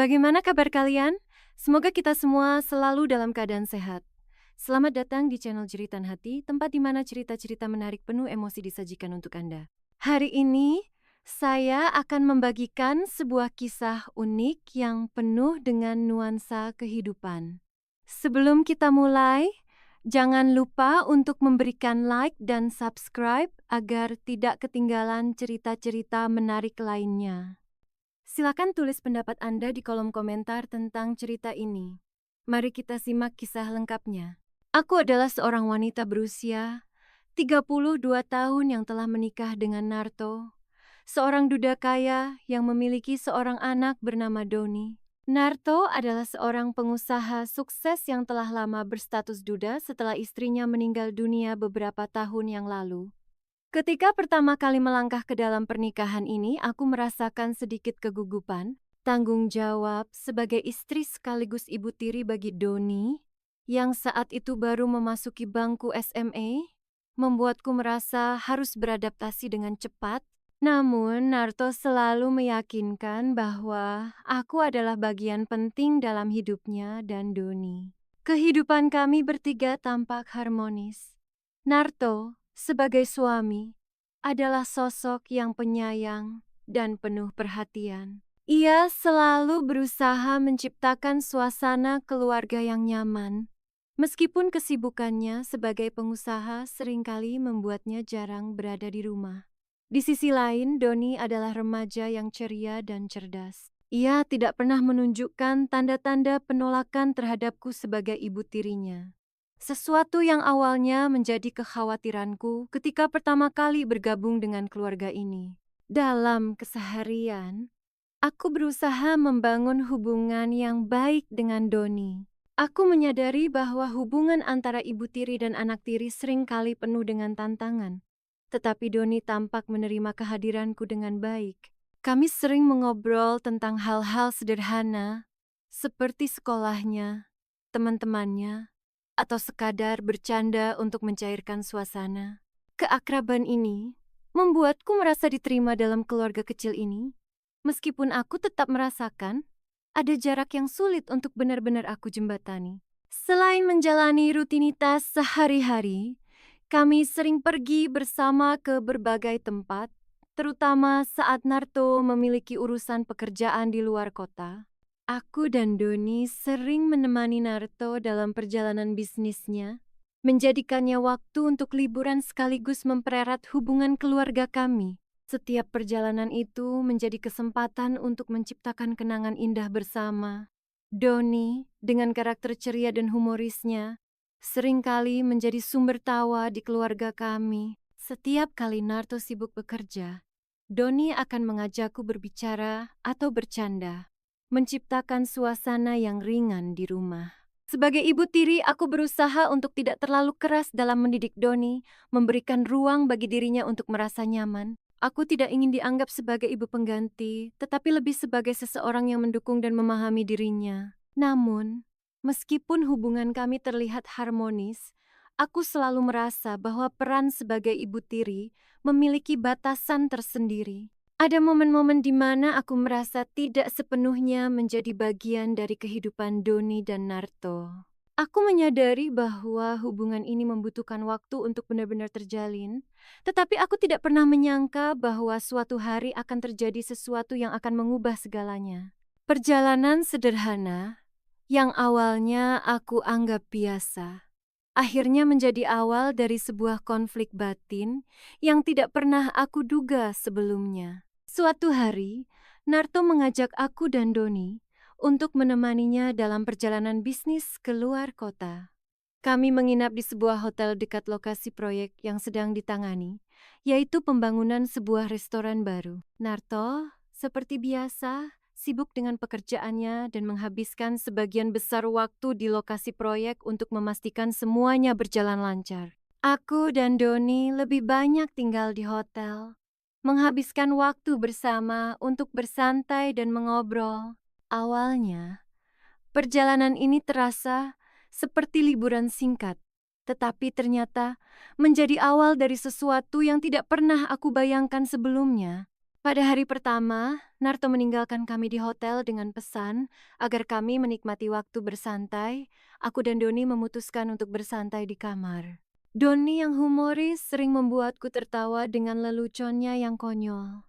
Bagaimana kabar kalian? Semoga kita semua selalu dalam keadaan sehat. Selamat datang di channel Jeritan Hati, tempat di mana cerita-cerita menarik penuh emosi disajikan untuk Anda. Hari ini, saya akan membagikan sebuah kisah unik yang penuh dengan nuansa kehidupan. Sebelum kita mulai, jangan lupa untuk memberikan like dan subscribe agar tidak ketinggalan cerita-cerita menarik lainnya. Silakan tulis pendapat Anda di kolom komentar tentang cerita ini. Mari kita simak kisah lengkapnya. Aku adalah seorang wanita berusia 32 tahun yang telah menikah dengan Narto, seorang duda kaya yang memiliki seorang anak bernama Doni. Narto adalah seorang pengusaha sukses yang telah lama berstatus duda setelah istrinya meninggal dunia beberapa tahun yang lalu. Ketika pertama kali melangkah ke dalam pernikahan ini, aku merasakan sedikit kegugupan, tanggung jawab sebagai istri sekaligus ibu tiri bagi Doni, yang saat itu baru memasuki bangku SMA, membuatku merasa harus beradaptasi dengan cepat. Namun, Narto selalu meyakinkan bahwa aku adalah bagian penting dalam hidupnya dan Doni. Kehidupan kami bertiga tampak harmonis. Narto, sebagai suami, adalah sosok yang penyayang dan penuh perhatian. Ia selalu berusaha menciptakan suasana keluarga yang nyaman, meskipun kesibukannya sebagai pengusaha seringkali membuatnya jarang berada di rumah. Di sisi lain, Doni adalah remaja yang ceria dan cerdas. Ia tidak pernah menunjukkan tanda-tanda penolakan terhadapku sebagai ibu tirinya. Sesuatu yang awalnya menjadi kekhawatiranku ketika pertama kali bergabung dengan keluarga ini. Dalam keseharian, aku berusaha membangun hubungan yang baik dengan Doni. Aku menyadari bahwa hubungan antara ibu tiri dan anak tiri seringkali penuh dengan tantangan. Tetapi Doni tampak menerima kehadiranku dengan baik. Kami sering mengobrol tentang hal-hal sederhana, seperti sekolahnya, teman-temannya, atau sekadar bercanda untuk mencairkan suasana. Keakraban ini membuatku merasa diterima dalam keluarga kecil ini, meskipun aku tetap merasakan ada jarak yang sulit untuk benar-benar aku jembatani. Selain menjalani rutinitas sehari-hari, kami sering pergi bersama ke berbagai tempat, terutama saat Narto memiliki urusan pekerjaan di luar kota. Aku dan Doni sering menemani Narto dalam perjalanan bisnisnya, menjadikannya waktu untuk liburan sekaligus mempererat hubungan keluarga kami. Setiap perjalanan itu menjadi kesempatan untuk menciptakan kenangan indah bersama. Doni, dengan karakter ceria dan humorisnya, seringkali menjadi sumber tawa di keluarga kami. Setiap kali Narto sibuk bekerja, Doni akan mengajakku berbicara atau bercanda, menciptakan suasana yang ringan di rumah. Sebagai ibu tiri, aku berusaha untuk tidak terlalu keras dalam mendidik Doni, memberikan ruang bagi dirinya untuk merasa nyaman. Aku tidak ingin dianggap sebagai ibu pengganti, tetapi lebih sebagai seseorang yang mendukung dan memahami dirinya. Namun, meskipun hubungan kami terlihat harmonis, aku selalu merasa bahwa peran sebagai ibu tiri memiliki batasan tersendiri. Ada momen-momen di mana aku merasa tidak sepenuhnya menjadi bagian dari kehidupan Doni dan Narto. Aku menyadari bahwa hubungan ini membutuhkan waktu untuk benar-benar terjalin, tetapi aku tidak pernah menyangka bahwa suatu hari akan terjadi sesuatu yang akan mengubah segalanya. Perjalanan sederhana yang awalnya aku anggap biasa, akhirnya menjadi awal dari sebuah konflik batin yang tidak pernah aku duga sebelumnya. Suatu hari, Narto mengajak aku dan Doni untuk menemaninya dalam perjalanan bisnis ke luar kota. Kami menginap di sebuah hotel dekat lokasi proyek yang sedang ditangani, yaitu pembangunan sebuah restoran baru. Narto, seperti biasa, sibuk dengan pekerjaannya dan menghabiskan sebagian besar waktu di lokasi proyek untuk memastikan semuanya berjalan lancar. Aku dan Doni lebih banyak tinggal di hotel, menghabiskan waktu bersama untuk bersantai dan mengobrol. Awalnya, perjalanan ini terasa seperti liburan singkat, tetapi ternyata menjadi awal dari sesuatu yang tidak pernah aku bayangkan sebelumnya. Pada hari pertama, Narto meninggalkan kami di hotel dengan pesan agar kami menikmati waktu bersantai. Aku dan Doni memutuskan untuk bersantai di kamar. Doni yang humoris sering membuatku tertawa dengan leluconnya yang konyol.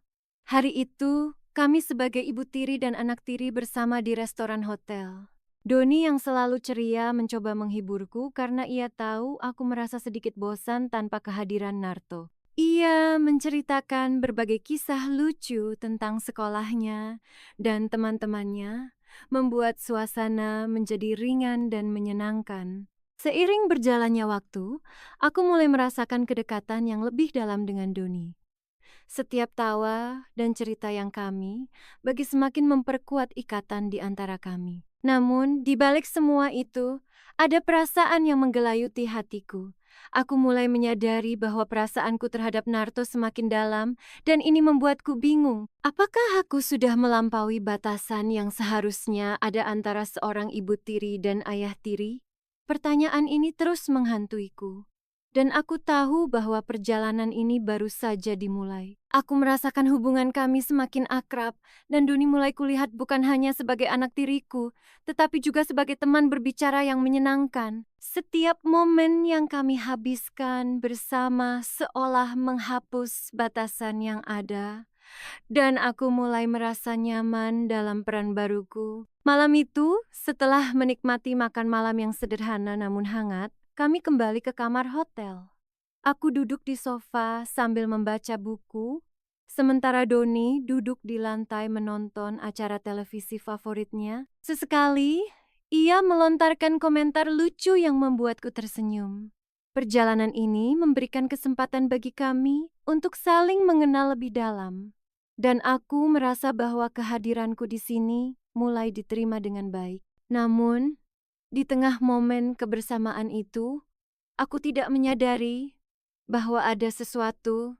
Hari itu, kami sebagai ibu tiri dan anak tiri bersama di restoran hotel. Doni yang selalu ceria mencoba menghiburku karena ia tahu aku merasa sedikit bosan tanpa kehadiran Narto. Ia menceritakan berbagai kisah lucu tentang sekolahnya dan teman-temannya, membuat suasana menjadi ringan dan menyenangkan. Seiring berjalannya waktu, aku mulai merasakan kedekatan yang lebih dalam dengan Doni. Setiap tawa dan cerita yang kami bagi semakin memperkuat ikatan di antara kami. Namun, di balik semua itu, ada perasaan yang menggelayuti hatiku. Aku mulai menyadari bahwa perasaanku terhadap Narto semakin dalam dan ini membuatku bingung. Apakah aku sudah melampaui batasan yang seharusnya ada antara seorang ibu tiri dan ayah tiri? Pertanyaan ini terus menghantuiku. Dan aku tahu bahwa perjalanan ini baru saja dimulai. Aku merasakan hubungan kami semakin akrab, dan Doni mulai kulihat bukan hanya sebagai anak tiriku, tetapi juga sebagai teman berbicara yang menyenangkan. Setiap momen yang kami habiskan bersama seolah menghapus batasan yang ada, dan aku mulai merasa nyaman dalam peran baruku. Malam itu, setelah menikmati makan malam yang sederhana namun hangat, kami kembali ke kamar hotel. Aku duduk di sofa sambil membaca buku, sementara Doni duduk di lantai menonton acara televisi favoritnya. Sesekali, ia melontarkan komentar lucu yang membuatku tersenyum. Perjalanan ini memberikan kesempatan bagi kami untuk saling mengenal lebih dalam. Dan aku merasa bahwa kehadiranku di sini mulai diterima dengan baik. Namun, di tengah momen kebersamaan itu, aku tidak menyadari bahwa ada sesuatu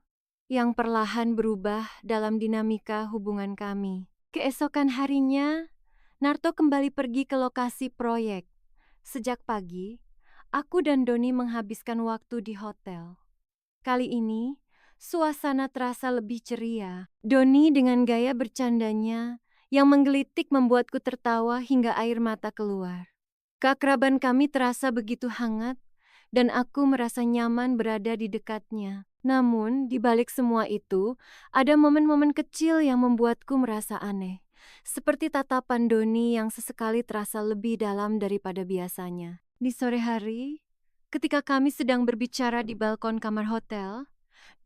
yang perlahan berubah dalam dinamika hubungan kami. Keesokan harinya, Narto kembali pergi ke lokasi proyek. Sejak pagi, aku dan Doni menghabiskan waktu di hotel. Kali ini, suasana terasa lebih ceria. Doni dengan gaya bercandanya yang menggelitik membuatku tertawa hingga air mata keluar. Keakraban kami terasa begitu hangat, dan aku merasa nyaman berada di dekatnya. Namun, di balik semua itu, ada momen-momen kecil yang membuatku merasa aneh. Seperti tatapan Doni yang sesekali terasa lebih dalam daripada biasanya. Di sore hari, ketika kami sedang berbicara di balkon kamar hotel,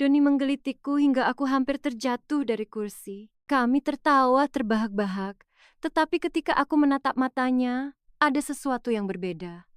Doni menggelitikku hingga aku hampir terjatuh dari kursi. Kami tertawa terbahak-bahak, tetapi ketika aku menatap matanya, ada sesuatu yang berbeda.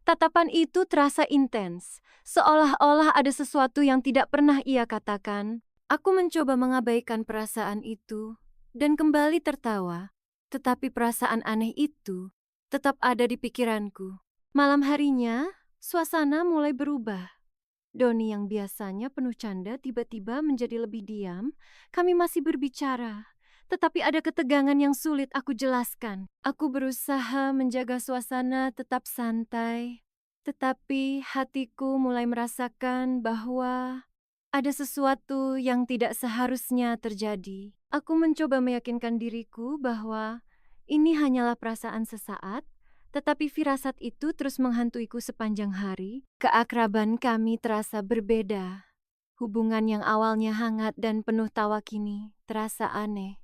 Tatapan itu terasa intens, seolah-olah ada sesuatu yang tidak pernah ia katakan. Aku mencoba mengabaikan perasaan itu dan kembali tertawa, tetapi perasaan aneh itu tetap ada di pikiranku. Malam harinya, suasana mulai berubah. Doni yang biasanya penuh canda tiba-tiba menjadi lebih diam. Kami masih berbicara, tetapi ada ketegangan yang sulit aku jelaskan. Aku berusaha menjaga suasana tetap santai, tetapi hatiku mulai merasakan bahwa ada sesuatu yang tidak seharusnya terjadi. Aku mencoba meyakinkan diriku bahwa ini hanyalah perasaan sesaat, tetapi firasat itu terus menghantuiku sepanjang hari. Keakraban kami terasa berbeda. Hubungan yang awalnya hangat dan penuh tawa kini terasa aneh.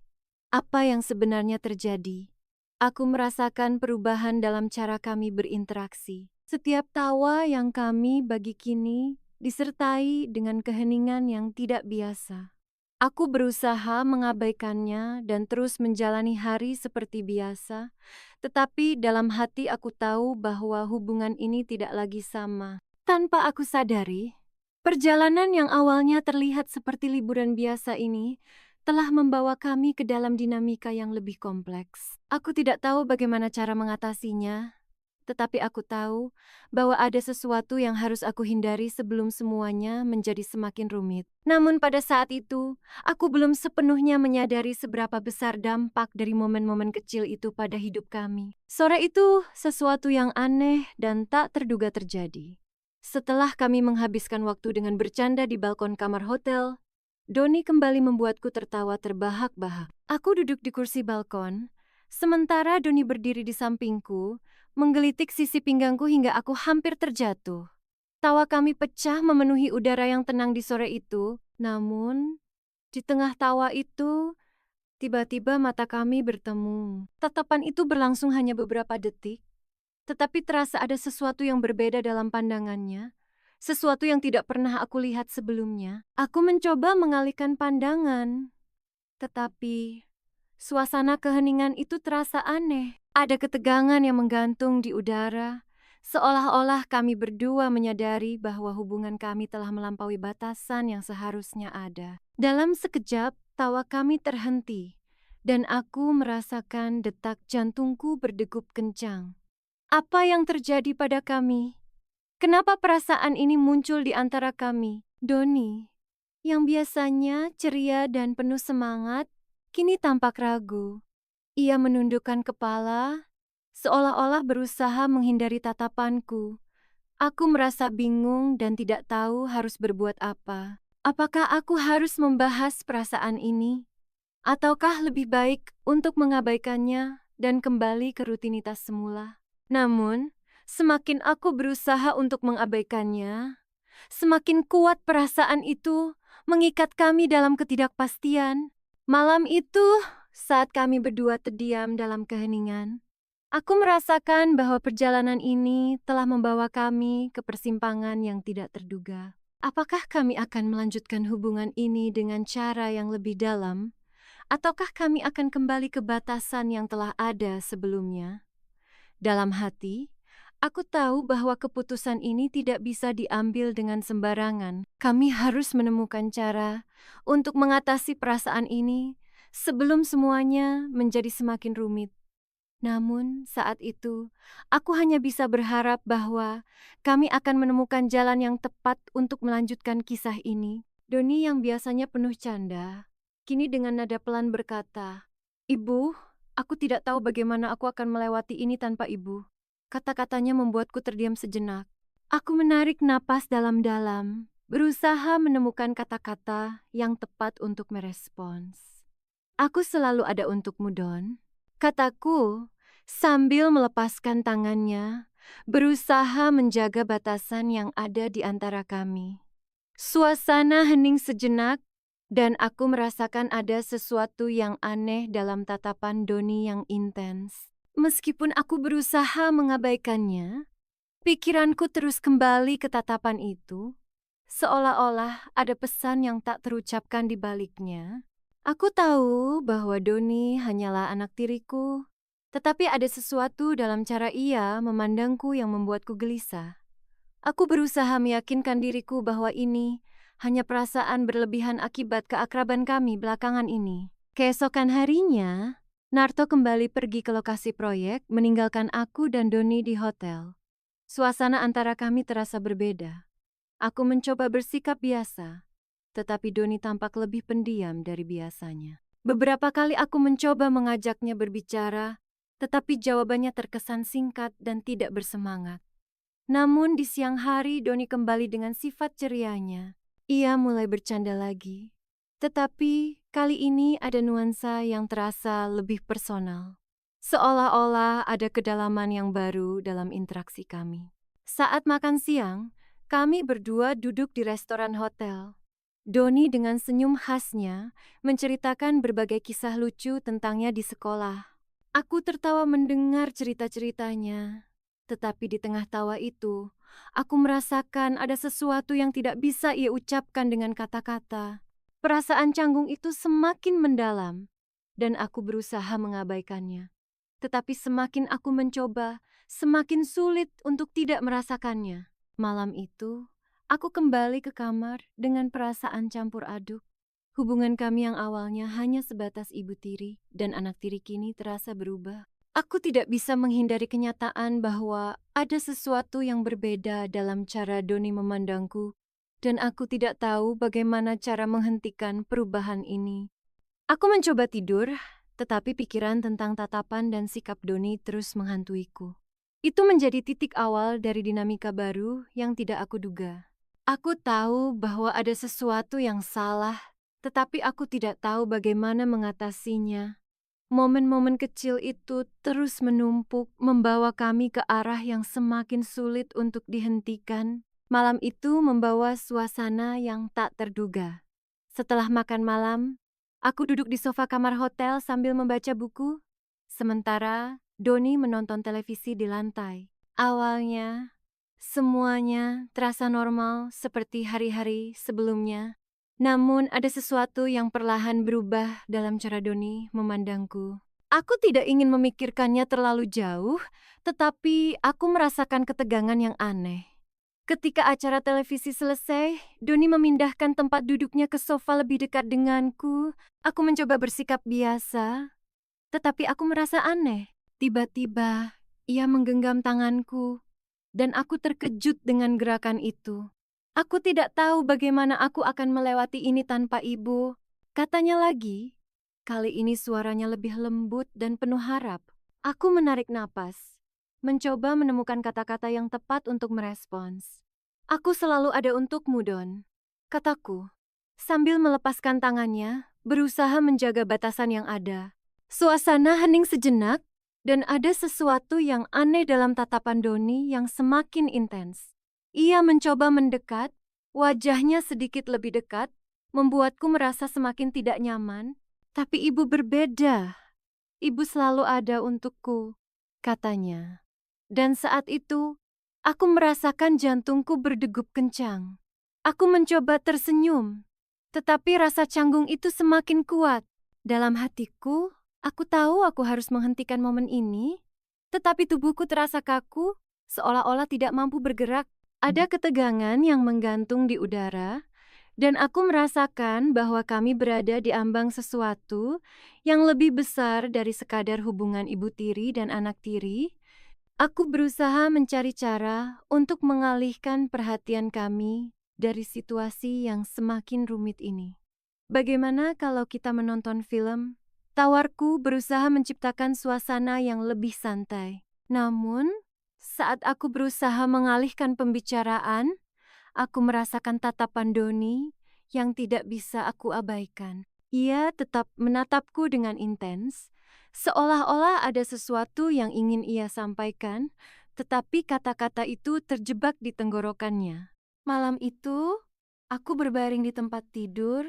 Apa yang sebenarnya terjadi? Aku merasakan perubahan dalam cara kami berinteraksi. Setiap tawa yang kami bagi kini disertai dengan keheningan yang tidak biasa. Aku berusaha mengabaikannya dan terus menjalani hari seperti biasa, tetapi dalam hati aku tahu bahwa hubungan ini tidak lagi sama. Tanpa aku sadari, perjalanan yang awalnya terlihat seperti liburan biasa ini telah membawa kami ke dalam dinamika yang lebih kompleks. Aku tidak tahu bagaimana cara mengatasinya, tetapi aku tahu bahwa ada sesuatu yang harus aku hindari sebelum semuanya menjadi semakin rumit. Namun pada saat itu, aku belum sepenuhnya menyadari seberapa besar dampak dari momen-momen kecil itu pada hidup kami. Sore itu, sesuatu yang aneh dan tak terduga terjadi. Setelah kami menghabiskan waktu dengan bercanda di balkon kamar hotel, Doni kembali membuatku tertawa terbahak-bahak. Aku duduk di kursi balkon, sementara Doni berdiri di sampingku, menggelitik sisi pinggangku hingga aku hampir terjatuh. Tawa kami pecah memenuhi udara yang tenang di sore itu, namun di tengah tawa itu, tiba-tiba mata kami bertemu. Tatapan itu berlangsung hanya beberapa detik, tetapi terasa ada sesuatu yang berbeda dalam pandangannya, sesuatu yang tidak pernah aku lihat sebelumnya. Aku mencoba mengalihkan pandangan, tetapi suasana keheningan itu terasa aneh. Ada ketegangan yang menggantung di udara, seolah-olah kami berdua menyadari bahwa hubungan kami telah melampaui batasan yang seharusnya ada. Dalam sekejap, tawa kami terhenti, dan aku merasakan detak jantungku berdegup kencang. Apa yang terjadi pada kami? Kenapa perasaan ini muncul di antara kami? Doni, yang biasanya ceria dan penuh semangat, kini tampak ragu. Ia menundukkan kepala, seolah-olah berusaha menghindari tatapanku. Aku merasa bingung dan tidak tahu harus berbuat apa. Apakah aku harus membahas perasaan ini? Ataukah lebih baik untuk mengabaikannya dan kembali ke rutinitas semula? Namun, semakin aku berusaha untuk mengabaikannya, semakin kuat perasaan itu mengikat kami dalam ketidakpastian. Malam itu, saat kami berdua terdiam dalam keheningan, aku merasakan bahwa perjalanan ini telah membawa kami ke persimpangan yang tidak terduga. Apakah kami akan melanjutkan hubungan ini dengan cara yang lebih dalam, ataukah kami akan kembali ke batasan yang telah ada sebelumnya? Dalam hati, aku tahu bahwa keputusan ini tidak bisa diambil dengan sembarangan. Kami harus menemukan cara untuk mengatasi perasaan ini sebelum semuanya menjadi semakin rumit. Namun, saat itu, aku hanya bisa berharap bahwa kami akan menemukan jalan yang tepat untuk melanjutkan kisah ini. Doni yang biasanya penuh canda, kini dengan nada pelan berkata, "Ibu, aku tidak tahu bagaimana aku akan melewati ini tanpa ibu." Kata-katanya membuatku terdiam sejenak. Aku menarik napas dalam-dalam, berusaha menemukan kata-kata yang tepat untuk merespons. "Aku selalu ada untukmu, Don," kataku sambil melepaskan tangannya, berusaha menjaga batasan yang ada di antara kami. Suasana hening sejenak, dan aku merasakan ada sesuatu yang aneh dalam tatapan Doni yang intens. Meskipun aku berusaha mengabaikannya, pikiranku terus kembali ke tatapan itu, seolah-olah ada pesan yang tak terucapkan di baliknya. Aku tahu bahwa Doni hanyalah anak tiriku, tetapi ada sesuatu dalam cara ia memandangku yang membuatku gelisah. Aku berusaha meyakinkan diriku bahwa ini hanya perasaan berlebihan akibat keakraban kami belakangan ini. Keesokan harinya, Narto kembali pergi ke lokasi proyek, meninggalkan aku dan Doni di hotel. Suasana antara kami terasa berbeda. Aku mencoba bersikap biasa, tetapi Doni tampak lebih pendiam dari biasanya. Beberapa kali aku mencoba mengajaknya berbicara, tetapi jawabannya terkesan singkat dan tidak bersemangat. Namun di siang hari Doni kembali dengan sifat cerianya. Ia mulai bercanda lagi. Tetapi kali ini ada nuansa yang terasa lebih personal. Seolah-olah ada kedalaman yang baru dalam interaksi kami. Saat makan siang, kami berdua duduk di restoran hotel. Doni dengan senyum khasnya menceritakan berbagai kisah lucu tentangnya di sekolah. Aku tertawa mendengar cerita-ceritanya. Tetapi di tengah tawa itu, aku merasakan ada sesuatu yang tidak bisa ia ucapkan dengan kata-kata. Perasaan canggung itu semakin mendalam, dan aku berusaha mengabaikannya. Tetapi semakin aku mencoba, semakin sulit untuk tidak merasakannya. Malam itu, aku kembali ke kamar dengan perasaan campur aduk. Hubungan kami yang awalnya hanya sebatas ibu tiri dan anak tiri kini terasa berubah. Aku tidak bisa menghindari kenyataan bahwa ada sesuatu yang berbeda dalam cara Doni memandangku, dan aku tidak tahu bagaimana cara menghentikan perubahan ini. Aku mencoba tidur, tetapi pikiran tentang tatapan dan sikap Doni terus menghantuiku. Itu menjadi titik awal dari dinamika baru yang tidak aku duga. Aku tahu bahwa ada sesuatu yang salah tetapi aku tidak tahu bagaimana mengatasinya. Momen-momen kecil itu terus menumpuk, membawa kami ke arah yang semakin sulit untuk dihentikan. Malam itu membawa suasana yang tak terduga. Setelah makan malam, aku duduk di sofa kamar hotel sambil membaca buku, sementara Doni menonton televisi di lantai. Awalnya, semuanya terasa normal seperti hari-hari sebelumnya. Namun ada sesuatu yang perlahan berubah dalam cara Doni memandangku. Aku tidak ingin memikirkannya terlalu jauh, tetapi aku merasakan ketegangan yang aneh. Ketika acara televisi selesai, Doni memindahkan tempat duduknya ke sofa lebih dekat denganku. Aku mencoba bersikap biasa, tetapi aku merasa aneh. Tiba-tiba, ia menggenggam tanganku, dan aku terkejut dengan gerakan itu. Aku tidak tahu bagaimana aku akan melewati ini tanpa ibu. Katanya lagi, kali ini suaranya lebih lembut dan penuh harap. Aku menarik napas, mencoba menemukan kata-kata yang tepat untuk merespons. Aku selalu ada untukmu, Don, kataku, sambil melepaskan tangannya, berusaha menjaga batasan yang ada. Suasana hening sejenak, dan ada sesuatu yang aneh dalam tatapan Doni yang semakin intens. Ia mencoba mendekat, wajahnya sedikit lebih dekat, membuatku merasa semakin tidak nyaman. Tapi ibu berbeda. Ibu selalu ada untukku, katanya. Dan saat itu, aku merasakan jantungku berdegup kencang. Aku mencoba tersenyum, tetapi rasa canggung itu semakin kuat. Dalam hatiku, aku tahu aku harus menghentikan momen ini, tetapi tubuhku terasa kaku, seolah-olah tidak mampu bergerak. Ada ketegangan yang menggantung di udara, dan aku merasakan bahwa kami berada di ambang sesuatu yang lebih besar dari sekadar hubungan ibu tiri dan anak tiri. Aku berusaha mencari cara untuk mengalihkan perhatian kami dari situasi yang semakin rumit ini. Bagaimana kalau kita menonton film? Tawarku berusaha menciptakan suasana yang lebih santai. Namun, saat aku berusaha mengalihkan pembicaraan, aku merasakan tatapan Doni yang tidak bisa aku abaikan. Ia tetap menatapku dengan intens, seolah-olah ada sesuatu yang ingin ia sampaikan, tetapi kata-kata itu terjebak di tenggorokannya. Malam itu, aku berbaring di tempat tidur,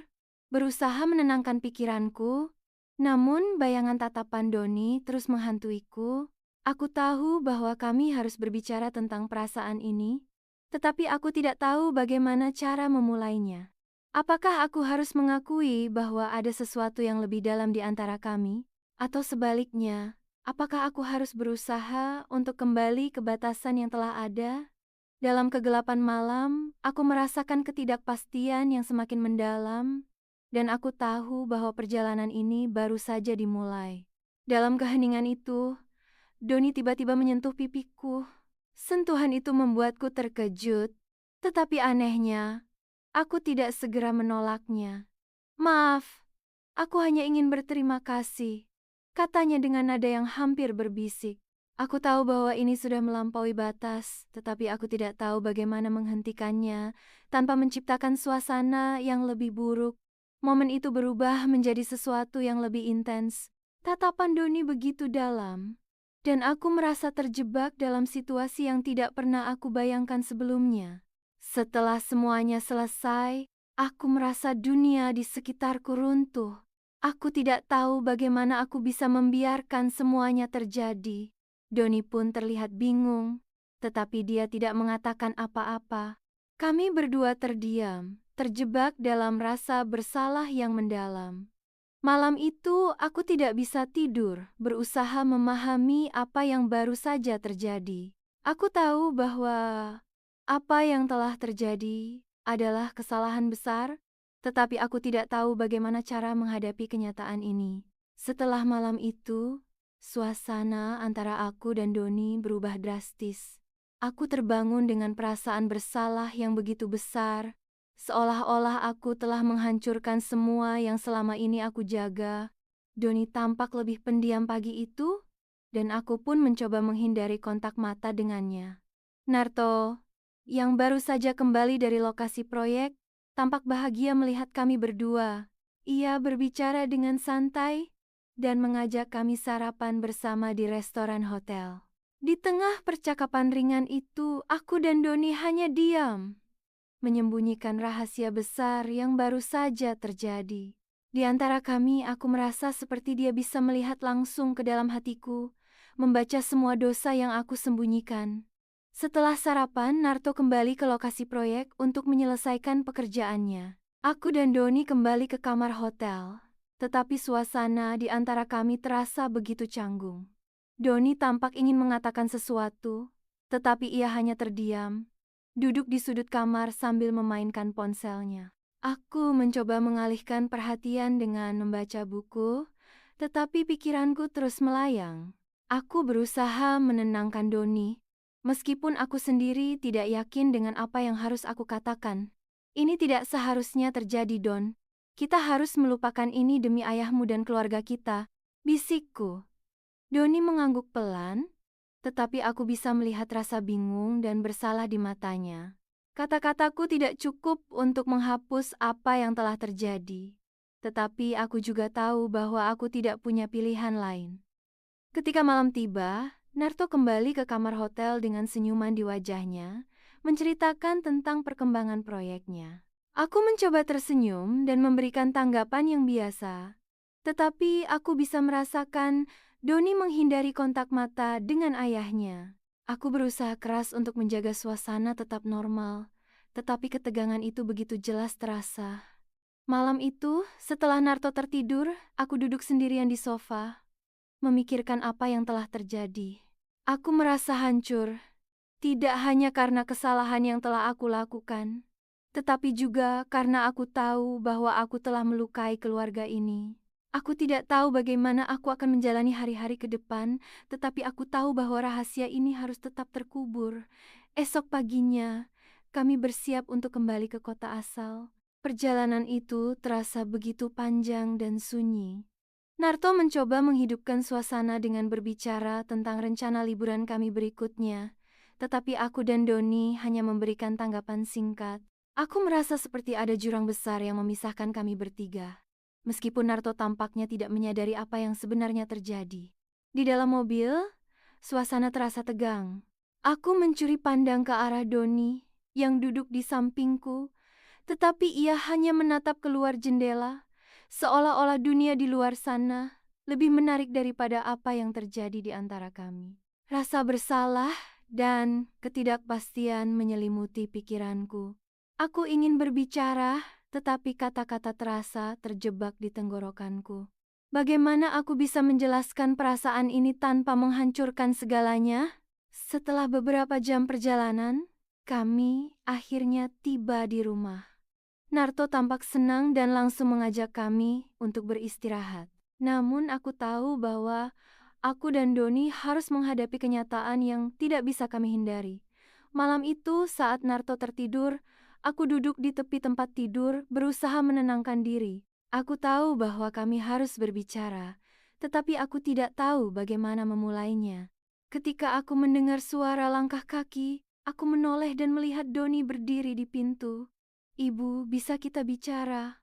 berusaha menenangkan pikiranku, namun bayangan tatapan Doni terus menghantuiku. Aku tahu bahwa kami harus berbicara tentang perasaan ini, tetapi aku tidak tahu bagaimana cara memulainya. Apakah aku harus mengakui bahwa ada sesuatu yang lebih dalam di antara kami? Atau sebaliknya, apakah aku harus berusaha untuk kembali ke batasan yang telah ada? Dalam kegelapan malam, aku merasakan ketidakpastian yang semakin mendalam, dan aku tahu bahwa perjalanan ini baru saja dimulai. Dalam keheningan itu, Doni tiba-tiba menyentuh pipiku. Sentuhan itu membuatku terkejut, tetapi anehnya, aku tidak segera menolaknya. "Maaf, aku hanya ingin berterima kasih," katanya dengan nada yang hampir berbisik. Aku tahu bahwa ini sudah melampaui batas, tetapi aku tidak tahu bagaimana menghentikannya tanpa menciptakan suasana yang lebih buruk. Momen itu berubah menjadi sesuatu yang lebih intens. Tatapan Doni begitu dalam, dan aku merasa terjebak dalam situasi yang tidak pernah aku bayangkan sebelumnya. Setelah semuanya selesai, aku merasa dunia di sekitarku runtuh. Aku tidak tahu bagaimana aku bisa membiarkan semuanya terjadi. Doni pun terlihat bingung, tetapi dia tidak mengatakan apa-apa. Kami berdua terdiam, terjebak dalam rasa bersalah yang mendalam. Malam itu aku tidak bisa tidur, berusaha memahami apa yang baru saja terjadi. Aku tahu bahwa apa yang telah terjadi adalah kesalahan besar, tetapi aku tidak tahu bagaimana cara menghadapi kenyataan ini. Setelah malam itu, suasana antara aku dan Doni berubah drastis. Aku terbangun dengan perasaan bersalah yang begitu besar, seolah-olah aku telah menghancurkan semua yang selama ini aku jaga. Doni tampak lebih pendiam pagi itu, dan aku pun mencoba menghindari kontak mata dengannya. Narto, yang baru saja kembali dari lokasi proyek, tampak bahagia melihat kami berdua. Ia berbicara dengan santai dan mengajak kami sarapan bersama di restoran hotel. Di tengah percakapan ringan itu, aku dan Doni hanya diam, menyembunyikan rahasia besar yang baru saja terjadi. Di antara kami, aku merasa seperti dia bisa melihat langsung ke dalam hatiku, membaca semua dosa yang aku sembunyikan. Setelah sarapan, Narto kembali ke lokasi proyek untuk menyelesaikan pekerjaannya. Aku dan Doni kembali ke kamar hotel, tetapi suasana di antara kami terasa begitu canggung. Doni tampak ingin mengatakan sesuatu, tetapi ia hanya terdiam, duduk di sudut kamar sambil memainkan ponselnya. Aku mencoba mengalihkan perhatian dengan membaca buku, tetapi pikiranku terus melayang. Aku berusaha menenangkan Doni, meskipun aku sendiri tidak yakin dengan apa yang harus aku katakan. Ini tidak seharusnya terjadi, Don. Kita harus melupakan ini demi ayahmu dan keluarga kita, bisikku. Doni mengangguk pelan, tetapi aku bisa melihat rasa bingung dan bersalah di matanya. Kata-kataku tidak cukup untuk menghapus apa yang telah terjadi, tetapi aku juga tahu bahwa aku tidak punya pilihan lain. Ketika malam tiba, Narto kembali ke kamar hotel dengan senyuman di wajahnya, menceritakan tentang perkembangan proyeknya. Aku mencoba tersenyum dan memberikan tanggapan yang biasa, tetapi aku bisa merasakan Doni menghindari kontak mata dengan ayahnya. Aku berusaha keras untuk menjaga suasana tetap normal, tetapi ketegangan itu begitu jelas terasa. Malam itu, setelah Narto tertidur, aku duduk sendirian di sofa, memikirkan apa yang telah terjadi. Aku merasa hancur, tidak hanya karena kesalahan yang telah aku lakukan, tetapi juga karena aku tahu bahwa aku telah melukai keluarga ini. Aku tidak tahu bagaimana aku akan menjalani hari-hari ke depan, tetapi aku tahu bahwa rahasia ini harus tetap terkubur. Esok paginya, kami bersiap untuk kembali ke kota asal. Perjalanan itu terasa begitu panjang dan sunyi. Narto mencoba menghidupkan suasana dengan berbicara tentang rencana liburan kami berikutnya, tetapi aku dan Doni hanya memberikan tanggapan singkat. Aku merasa seperti ada jurang besar yang memisahkan kami bertiga. Meskipun Narto tampaknya tidak menyadari apa yang sebenarnya terjadi. Di dalam mobil, suasana terasa tegang. Aku mencuri pandang ke arah Doni yang duduk di sampingku, tetapi ia hanya menatap keluar jendela, seolah-olah dunia di luar sana lebih menarik daripada apa yang terjadi di antara kami. Rasa bersalah dan ketidakpastian menyelimuti pikiranku. Aku ingin berbicara, tetapi kata-kata terasa terjebak di tenggorokanku. Bagaimana aku bisa menjelaskan perasaan ini tanpa menghancurkan segalanya? Setelah beberapa jam perjalanan, kami akhirnya tiba di rumah. Narto tampak senang dan langsung mengajak kami untuk beristirahat. Namun aku tahu bahwa aku dan Doni harus menghadapi kenyataan yang tidak bisa kami hindari. Malam itu saat Narto tertidur, aku duduk di tepi tempat tidur berusaha menenangkan diri. Aku tahu bahwa kami harus berbicara, tetapi aku tidak tahu bagaimana memulainya. Ketika aku mendengar suara langkah kaki, aku menoleh dan melihat Doni berdiri di pintu. "Ibu, bisa kita bicara?"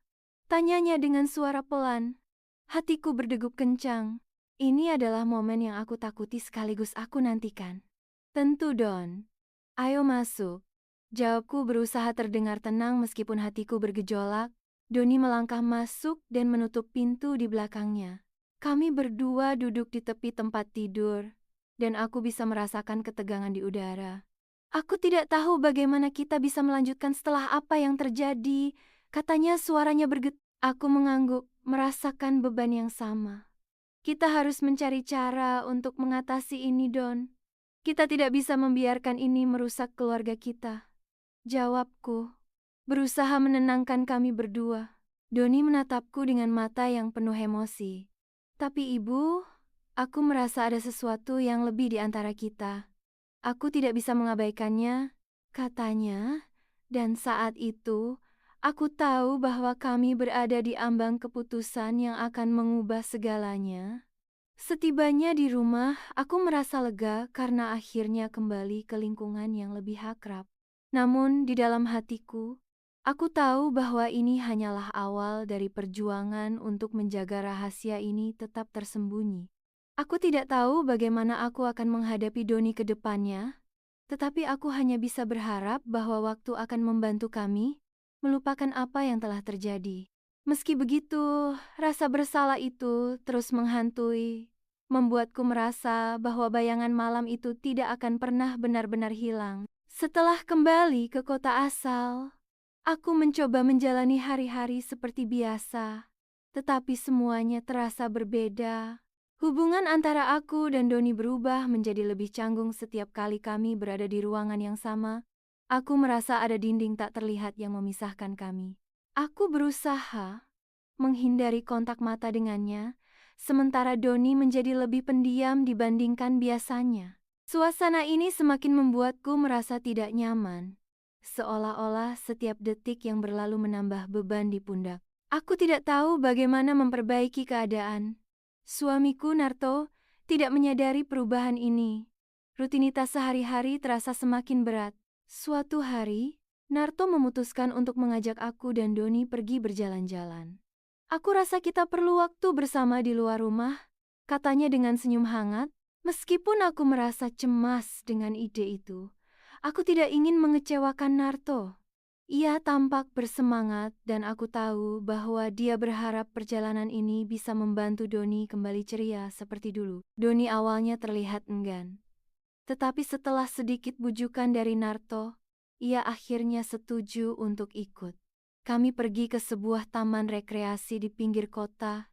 Tanyanya dengan suara pelan. Hatiku berdegup kencang. Ini adalah momen yang aku takuti sekaligus aku nantikan. "Tentu, Don. Ayo masuk." Jawabku berusaha terdengar tenang meskipun hatiku bergejolak. Doni melangkah masuk dan menutup pintu di belakangnya. Kami berdua duduk di tepi tempat tidur, dan aku bisa merasakan ketegangan di udara. "Aku tidak tahu bagaimana kita bisa melanjutkan setelah apa yang terjadi," katanya suaranya bergetar. Aku mengangguk, merasakan beban yang sama. "Kita harus mencari cara untuk mengatasi ini, Don. Kita tidak bisa membiarkan ini merusak keluarga kita." Jawabku, berusaha menenangkan kami berdua. Doni menatapku dengan mata yang penuh emosi. "Tapi ibu, aku merasa ada sesuatu yang lebih di antara kita. Aku tidak bisa mengabaikannya," katanya, dan saat itu aku tahu bahwa kami berada di ambang keputusan yang akan mengubah segalanya. Setibanya di rumah, aku merasa lega karena akhirnya kembali ke lingkungan yang lebih akrab. Namun di dalam hatiku, Aku tahu bahwa ini hanyalah awal dari perjuangan untuk menjaga rahasia ini tetap tersembunyi. Aku tidak tahu bagaimana aku akan menghadapi Doni ke depannya, tetapi aku hanya bisa berharap bahwa waktu akan membantu kami melupakan apa yang telah terjadi. Meski begitu, rasa bersalah itu terus menghantui, membuatku merasa bahwa bayangan malam itu tidak akan pernah benar-benar hilang. Setelah kembali ke kota asal, aku mencoba menjalani hari-hari seperti biasa, tetapi semuanya terasa berbeda. Hubungan antara aku dan Doni berubah menjadi lebih canggung setiap kali kami berada di ruangan yang sama. Aku merasa ada dinding tak terlihat yang memisahkan kami. Aku berusaha menghindari kontak mata dengannya, sementara Doni menjadi lebih pendiam dibandingkan biasanya. Suasana ini semakin membuatku merasa tidak nyaman, seolah-olah setiap detik yang berlalu menambah beban di pundak. Aku tidak tahu bagaimana memperbaiki keadaan. Suamiku, Narto, tidak menyadari perubahan ini. Rutinitas sehari-hari terasa semakin berat. Suatu hari, Narto memutuskan untuk mengajak aku dan Doni pergi berjalan-jalan. Aku rasa kita perlu waktu bersama di luar rumah, katanya dengan senyum hangat. Meskipun aku merasa cemas dengan ide itu, aku tidak ingin mengecewakan Narto. Ia tampak bersemangat dan aku tahu bahwa dia berharap perjalanan ini bisa membantu Doni kembali ceria seperti dulu. Doni awalnya terlihat enggan, tetapi setelah sedikit bujukan dari Narto, ia akhirnya setuju untuk ikut. Kami pergi ke sebuah taman rekreasi di pinggir kota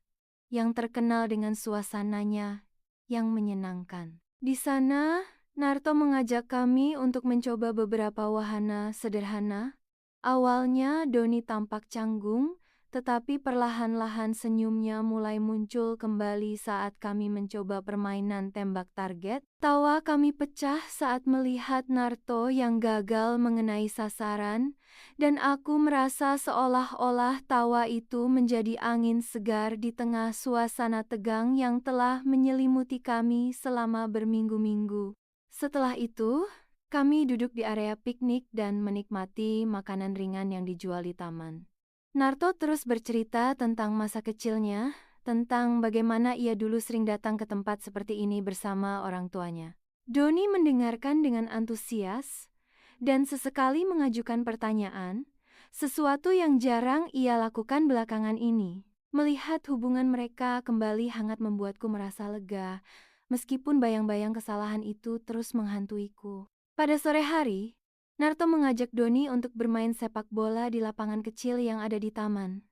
yang terkenal dengan suasananya yang menyenangkan. Di sana, Narto mengajak kami untuk mencoba beberapa wahana sederhana. Awalnya Doni tampak canggung, tetapi perlahan-lahan senyumnya mulai muncul kembali saat kami mencoba permainan tembak target. Tawa kami pecah saat melihat Narto yang gagal mengenai sasaran, dan aku merasa seolah-olah tawa itu menjadi angin segar di tengah suasana tegang yang telah menyelimuti kami selama berminggu-minggu. Setelah itu, kami duduk di area piknik dan menikmati makanan ringan yang dijual di taman. Narto terus bercerita tentang masa kecilnya, tentang bagaimana ia dulu sering datang ke tempat seperti ini bersama orang tuanya. Doni mendengarkan dengan antusias dan sesekali mengajukan pertanyaan, sesuatu yang jarang ia lakukan belakangan ini. Melihat hubungan mereka kembali hangat membuatku merasa lega, meskipun bayang-bayang kesalahan itu terus menghantuiku. Pada sore hari, Narto mengajak Doni untuk bermain sepak bola di lapangan kecil yang ada di taman.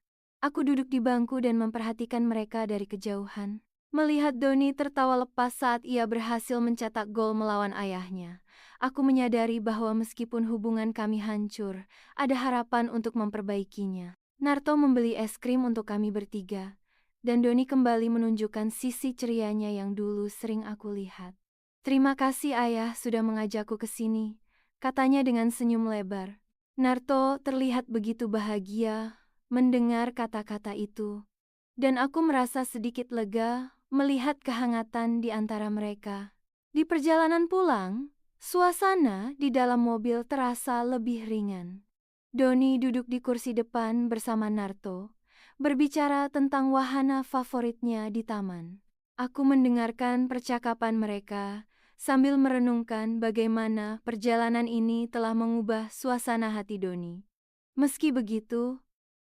Aku duduk di bangku dan memperhatikan mereka dari kejauhan. Melihat Doni tertawa lepas saat ia berhasil mencetak gol melawan ayahnya, aku menyadari bahwa meskipun hubungan kami hancur, ada harapan untuk memperbaikinya. Narto membeli es krim untuk kami bertiga, dan Doni kembali menunjukkan sisi cerianya yang dulu sering aku lihat. "Terima kasih ayah sudah mengajakku ke sini," katanya dengan senyum lebar. Narto terlihat begitu bahagia mendengar kata-kata itu, dan aku merasa sedikit lega melihat kehangatan di antara mereka. Di perjalanan pulang, suasana di dalam mobil terasa lebih ringan. Doni duduk di kursi depan bersama Narto, berbicara tentang wahana favoritnya di taman. Aku mendengarkan percakapan mereka sambil merenungkan bagaimana perjalanan ini telah mengubah suasana hati Doni. Meski begitu,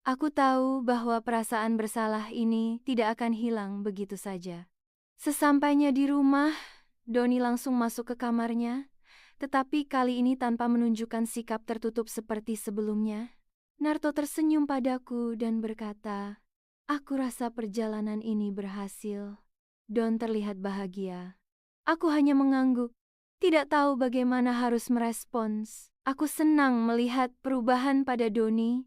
aku tahu bahwa perasaan bersalah ini tidak akan hilang begitu saja. Sesampainya di rumah, Doni langsung masuk ke kamarnya, tetapi kali ini tanpa menunjukkan sikap tertutup seperti sebelumnya. Narto tersenyum padaku dan berkata, "Aku rasa perjalanan ini berhasil." Don terlihat bahagia. Aku hanya mengangguk, tidak tahu bagaimana harus merespons. Aku senang melihat perubahan pada Doni,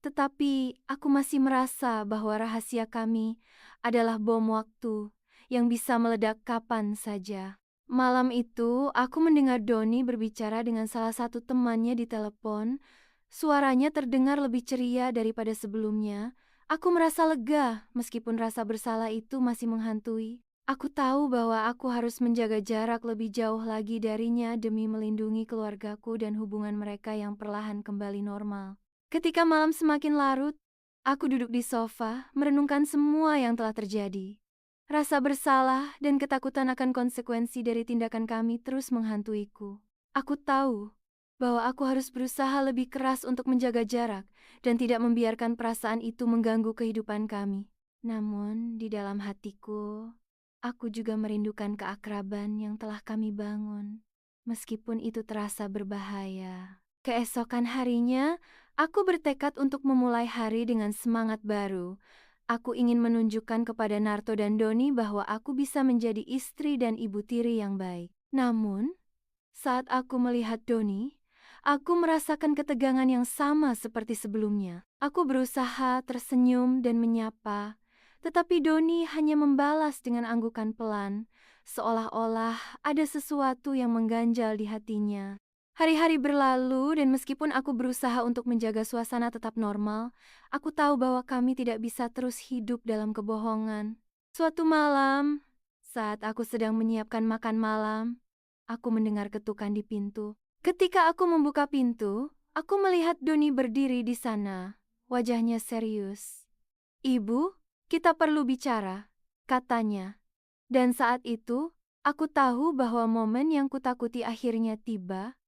tetapi aku masih merasa bahwa rahasia kami adalah bom waktu yang bisa meledak kapan saja. Malam itu, aku mendengar Doni berbicara dengan salah satu temannya di telepon. Suaranya terdengar lebih ceria daripada sebelumnya. Aku merasa lega meskipun rasa bersalah itu masih menghantui. Aku tahu bahwa aku harus menjaga jarak lebih jauh lagi darinya demi melindungi keluargaku dan hubungan mereka yang perlahan kembali normal. Ketika malam semakin larut, aku duduk di sofa, merenungkan semua yang telah terjadi. Rasa bersalah dan ketakutan akan konsekuensi dari tindakan kami terus menghantuiku. Aku tahu bahwa aku harus berusaha lebih keras untuk menjaga jarak dan tidak membiarkan perasaan itu mengganggu kehidupan kami. Namun, di dalam hatiku, aku juga merindukan keakraban yang telah kami bangun, meskipun itu terasa berbahaya. Keesokan harinya, aku bertekad untuk memulai hari dengan semangat baru. Aku ingin menunjukkan kepada Narto dan Doni bahwa aku bisa menjadi istri dan ibu tiri yang baik. Namun, saat aku melihat Doni, aku merasakan ketegangan yang sama seperti sebelumnya. Aku berusaha tersenyum dan menyapa, tetapi Doni hanya membalas dengan anggukan pelan, seolah-olah ada sesuatu yang mengganjal di hatinya. Hari-hari berlalu dan meskipun aku berusaha untuk menjaga suasana tetap normal, aku tahu bahwa kami tidak bisa terus hidup dalam kebohongan. Suatu malam, saat aku sedang menyiapkan makan malam, aku mendengar ketukan di pintu. Ketika aku membuka pintu, aku melihat Doni berdiri di sana. Wajahnya serius. "Ibu, kita perlu bicara," katanya. Dan saat itu, aku tahu bahwa momen yang kutakuti akhirnya tiba.